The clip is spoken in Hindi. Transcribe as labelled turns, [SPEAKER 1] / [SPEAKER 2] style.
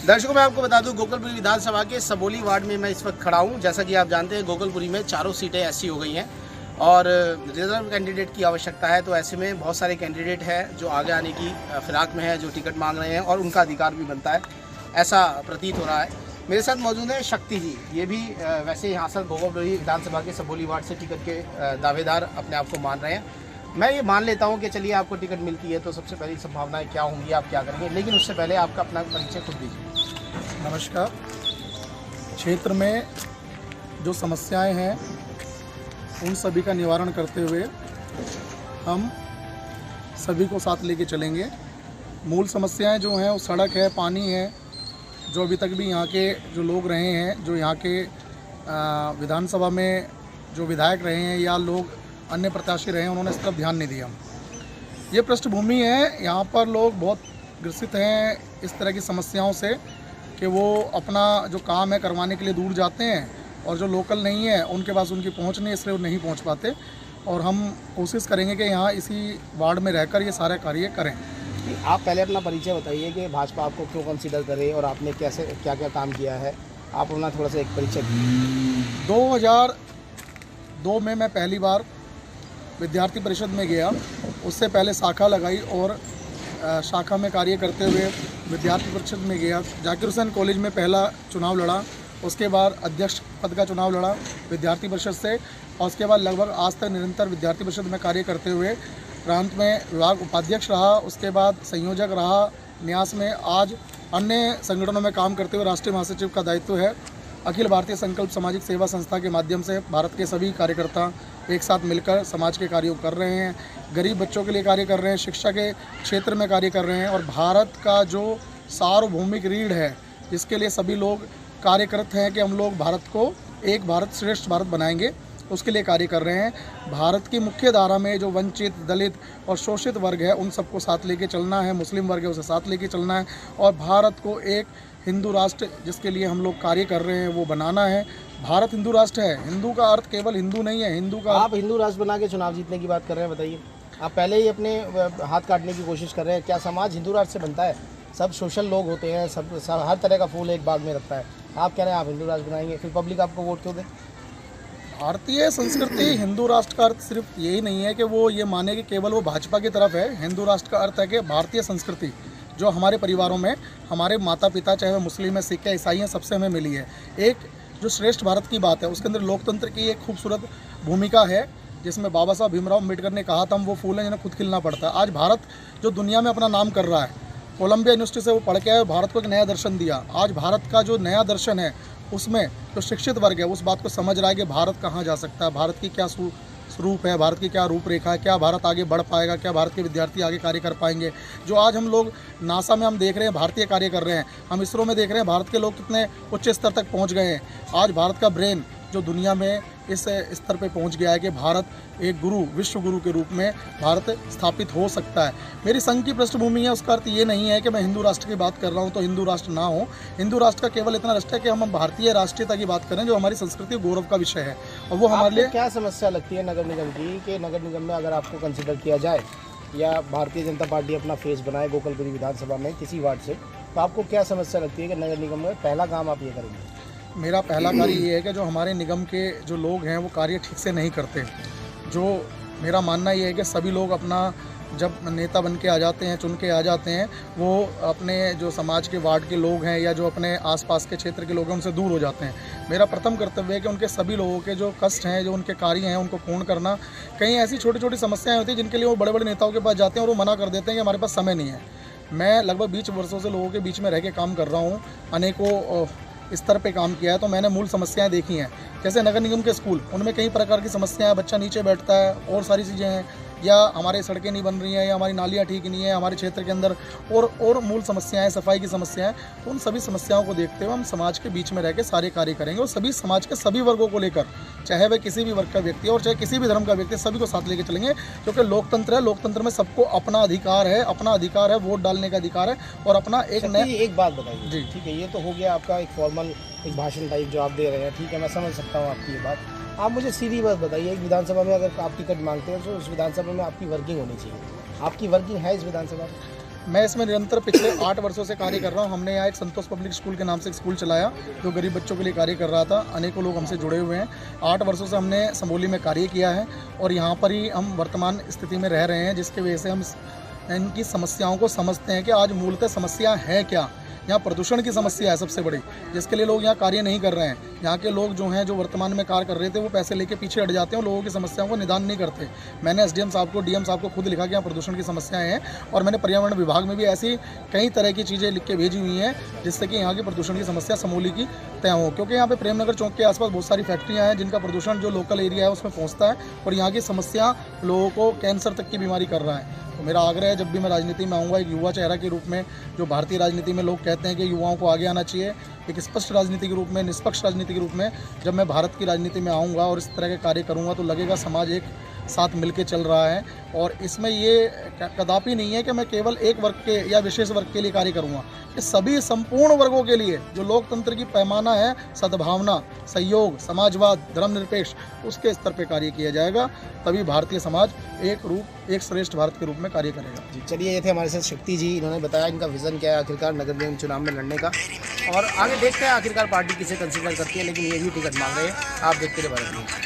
[SPEAKER 1] दर्शकों मैं आपको बता दूं, गोकुलपुरी विधानसभा के सबोली वार्ड में मैं इस वक्त खड़ा हूं। जैसा कि आप जानते हैं, गोकुलपुरी में चारों सीटें ऐसी हो गई हैं और रिजर्व कैंडिडेट की आवश्यकता है। तो ऐसे में बहुत सारे कैंडिडेट हैं जो आगे आने की फिराक में है, जो टिकट मांग रहे हैं और उनका अधिकार भी बनता है, ऐसा प्रतीत हो रहा है। मेरे साथ मौजूद है शक्ति जी। ये भी वैसे यहाँ से गोकुलपुरी विधानसभा के सबोली वार्ड से टिकट के दावेदार अपने आप को मान रहे हैं। मैं ये मान लेता हूँ कि चलिए आपको टिकट मिलती है तो सबसे पहली संभावनाएं क्या होंगी, आप क्या करेंगे, लेकिन उससे पहले आपका अपना परिचय खुद दीजिए।
[SPEAKER 2] नमस्कार। क्षेत्र में जो समस्याएं हैं उन सभी का निवारण करते हुए हम सभी को साथ लेके चलेंगे। मूल समस्याएं जो हैं वो सड़क है, पानी है, जो अभी तक भी यहाँ के जो लोग रहे हैं, जो यहाँ के विधानसभा में जो विधायक रहे हैं या लोग अन्य प्रत्याशी रहे हैं, उन्होंने इस तरफ ध्यान नहीं दिया। ये पृष्ठभूमि है, यहाँ पर लोग बहुत ग्रसित हैं इस तरह की समस्याओं से कि वो अपना जो काम है करवाने के लिए दूर जाते हैं और जो लोकल नहीं है उनके पास उनकी पहुंच नहीं, इसलिए वो नहीं पहुंच पाते। और हम कोशिश करेंगे कि यहाँ इसी वार्ड में रहकर ये सारे कार्य करें।
[SPEAKER 1] आप पहले अपना परिचय बताइए कि भाजपा आपको क्यों कंसीडर करे और आपने कैसे क्या क्या काम किया है। आप अपना थोड़ा सा एक परिचय दीजिए।
[SPEAKER 2] 2002 में मैं पहली बार विद्यार्थी परिषद में गया। उससे पहले शाखा लगाई और शाखा में कार्य करते हुए विद्यार्थी परिषद में गया। जाकिर हुसैन कॉलेज में पहला चुनाव लड़ा, उसके बाद अध्यक्ष पद का चुनाव लड़ा विद्यार्थी परिषद से, और उसके बाद लगभग आज तक निरंतर विद्यार्थी परिषद में कार्य करते हुए प्रांत में विभाग उपाध्यक्ष रहा, उसके बाद संयोजक रहा न्यास में। आज अन्य संगठनों में काम करते हुए राष्ट्रीय महासचिव का दायित्व है। अखिल भारतीय संकल्प सामाजिक सेवा संस्था के माध्यम से भारत के सभी कार्यकर्ता एक साथ मिलकर समाज के कार्यों कर रहे हैं। गरीब बच्चों के लिए कार्य कर रहे हैं, शिक्षा के क्षेत्र में कार्य कर रहे हैं, और भारत का जो सार्वभौमिक रीढ़ है जिसके लिए सभी लोग कार्यरत हैं कि हम लोग भारत को एक भारत श्रेष्ठ भारत बनाएंगे, उसके लिए कार्य कर रहे हैं। भारत की मुख्य धारा में जो वंचित, दलित और शोषित वर्ग है उन सबको साथ लेके चलना है, मुस्लिम वर्ग है उसे साथ लेके चलना है, और भारत को एक हिंदू राष्ट्र जिसके लिए हम लोग कार्य कर रहे हैं वो बनाना है। भारत हिंदू राष्ट्र है। हिंदू का अर्थ केवल हिंदू नहीं है, हिंदू का
[SPEAKER 1] आप हिंदू राष्ट्र बना के चुनाव जीतने की बात कर रहे हैं, बताइए। आप पहले ही अपने हाथ काटने की कोशिश कर रहे हैं। क्या समाज हिंदू राष्ट्र से बनता है? सब सोशल लोग होते हैं, सब हर तरह का फूल एक बाग में रखता है। आप कह रहे हैं आप हिंदू राष्ट्र बनाएंगे, फिर पब्लिक आपको वोट क्यों दे?
[SPEAKER 2] भारतीय संस्कृति हिंदू राष्ट्र का अर्थ सिर्फ यही नहीं है कि वो ये माने कि केवल वो भाजपा की तरफ है। हिंदू राष्ट्र का अर्थ है कि भारतीय संस्कृति जो हमारे परिवारों में हमारे माता पिता, चाहे वह मुस्लिम है, सिख है, ईसाई हैं, सबसे हमें मिली है। एक जो श्रेष्ठ भारत की बात है उसके अंदर लोकतंत्र की एक खूबसूरत भूमिका है, जिसमें बाबा साहब भीमराव अम्बेडकर ने कहा था हम वो फूल हैं जिन्हें खुद खिलना पड़ता है। आज भारत जो दुनिया में अपना नाम कर रहा है, कोलंबिया यूनिवर्सिटी से वो पढ़ के आए, भारत को एक नया दर्शन दिया। आज भारत का जो नया दर्शन है उसमें जो शिक्षित वर्ग है उस बात को समझ रहा है कि भारत कहाँ जा सकता है, भारत की क्या स्वरूप है, भारत की क्या रूपरेखा है, क्या भारत आगे बढ़ पाएगा, क्या भारत के विद्यार्थी आगे कार्य कर पाएंगे। जो आज हम लोग नासा में हम देख रहे हैं भारतीय कार्य कर रहे हैं, हम इसरो में देख रहे हैं भारत के लोग कितने उच्च स्तर तक पहुंच गए हैं। आज भारत का ब्रेन जो दुनिया में इस स्तर पे पहुंच गया है कि भारत एक गुरु, विश्व गुरु के रूप में भारत स्थापित हो सकता है। मेरी संघ की पृष्ठभूमि है, उसका अर्थ ये नहीं है कि मैं हिंदू राष्ट्र की बात कर रहा हूँ तो हिंदू राष्ट्र ना हो। हिंदू राष्ट्र का केवल इतना राष्ट्र है कि हम भारतीय राष्ट्रीयता की बात करें जो हमारी संस्कृति गौरव का विषय है, और वो हमारे लिए।
[SPEAKER 1] क्या समस्या लगती है नगर निगम की कि नगर निगम में अगर आपको कंसिडर किया जाए या भारतीय जनता पार्टी अपना फेस बनाए गोकुलपुरी विधानसभा में किसी वार्ड से, तो आपको क्या समस्या लगती है कि नगर निगम में पहला काम आप ये करेंगे?
[SPEAKER 2] मेरा पहला कार्य ये है कि जो हमारे निगम के जो लोग हैं वो कार्य ठीक से नहीं करते। जो मेरा मानना ये है कि सभी लोग अपना जब नेता बन के आ जाते हैं, चुन के आ जाते हैं, वो अपने जो समाज के वार्ड के लोग हैं या जो अपने आसपास के क्षेत्र के लोग हैं उनसे दूर हो जाते हैं। मेरा प्रथम कर्तव्य है कि उनके सभी लोगों के जो कष्ट हैं, जो उनके कार्य हैं, उनको पूर्ण करना। कहीं ऐसी छोटी छोटी समस्याएं होती हैं जिनके लिए वो बड़े बड़े नेताओं के पास जाते हैं और वो मना कर देते हैं कि हमारे पास समय नहीं है। मैं लगभग 20 वर्षों से लोगों के बीच में रह के काम कर रहा हूँ, अनेकों स्तर पे काम किया है, तो मैंने मूल समस्याएं देखी हैं। जैसे नगर निगम के स्कूल, उनमें कई प्रकार की समस्याएं हैं, बच्चा नीचे बैठता है और सारी चीज़ें हैं, या हमारे सड़कें नहीं बन रही हैं, या हमारी नालियाँ ठीक नहीं है हमारे क्षेत्र के अंदर, और मूल समस्याएं, सफाई की समस्याएं। तो उन सभी समस्याओं को देखते हुए हम समाज के बीच में रह के सारे कार्य करेंगे और सभी समाज के सभी वर्गों को लेकर, चाहे वह किसी भी वर्ग का व्यक्ति और चाहे किसी भी धर्म का व्यक्ति, सभी को साथ लेके चलेंगे। क्योंकि लोकतंत्र है, लोकतंत्र में सबको अपना अधिकार है, वोट डालने का अधिकार है, और अपना
[SPEAKER 1] एक बात बताइए
[SPEAKER 2] जी।
[SPEAKER 1] ठीक है, ये तो हो गया आपका एक फॉर्मल एक भाषण टाइप जो आप दे रहे हैं, ठीक है, मैं समझ सकता हूँ आपकी ये बात। आप मुझे सीधी बात बताइए, एक विधानसभा में अगर आप टिकट मांगते हैं तो उस विधानसभा में आपकी वर्किंग होनी चाहिए। आपकी वर्किंग है इस विधानसभा में?
[SPEAKER 2] मैं इसमें निरंतर पिछले 8 वर्षों से कार्य कर रहा हूँ। हमने यहाँ एक संतोष पब्लिक स्कूल के नाम से एक स्कूल चलाया जो गरीब बच्चों के लिए कार्य कर रहा था। अनेकों लोग हमसे जुड़े हुए हैं। 8 वर्षों से हमने समोली में कार्य किया है और यहाँ पर ही हम वर्तमान स्थिति में रह रहे हैं, जिसकी वजह से हम इनकी समस्याओं को समझते हैं कि आज मूलतः समस्या है क्या। यहाँ प्रदूषण की समस्या है सबसे बड़ी, जिसके लिए लोग यहाँ कार्य नहीं कर रहे हैं। यहाँ के लोग जो हैं, जो वर्तमान में कार्य कर रहे थे, वो पैसे लेके पीछे हट जाते हैं और लोगों की समस्याओं को निदान नहीं करते। मैंने एसडीएम साहब को, डीएम साहब को खुद लिखा कि यहाँ प्रदूषण की समस्याएं हैं और मैंने पर्यावरण विभाग में भी ऐसी कई तरह की चीज़ें लिख के भेजी हुई हैं जिससे कि यहाँ की प्रदूषण की समस्या समूली की तय हो। क्योंकि यहाँ पे प्रेमनगर चौक के आसपास बहुत सारी फैक्ट्रियाँ हैं जिनका प्रदूषण जो लोकल एरिया है उसमें पहुँचता है और यहाँ की समस्या लोगों को कैंसर तक की बीमारी कर रहा है। तो मेरा आग्रह है, जब भी मैं राजनीति में आऊँगा, एक युवा चेहरा के रूप में, जो भारतीय राजनीति में लोग कहते हैं कि युवाओं को आगे आना चाहिए, एक स्पष्ट राजनीति के रूप में, निष्पक्ष राजनीति के रूप में जब मैं भारत की राजनीति में आऊँगा और इस तरह के कार्य करूँगा तो लगेगा समाज एक साथ मिलके चल रहा है। और इसमें ये कदापि नहीं है कि मैं केवल एक वर्ग के या विशेष वर्ग के लिए कार्य करूँगा। ये सभी संपूर्ण वर्गों के लिए, जो लोकतंत्र की पैमाना है, सद्भावना, सहयोग, समाजवाद, धर्मनिरपेक्ष, उसके स्तर पे कार्य किया जाएगा। तभी भारतीय समाज एक श्रेष्ठ भारत के रूप में कार्य करेगा।
[SPEAKER 1] जी, चलिए, ये थे हमारे साथ शक्ति जी। इन्होंने बताया इनका विज़न क्या है आखिरकार नगर निगम चुनाव में लड़ने का, और आगे देखते हैं आखिरकार पार्टी किसे कंसीडर करती है, लेकिन ये भी टिकट मांग रहे हैं। आप देखते रहे भारत न्यूज़।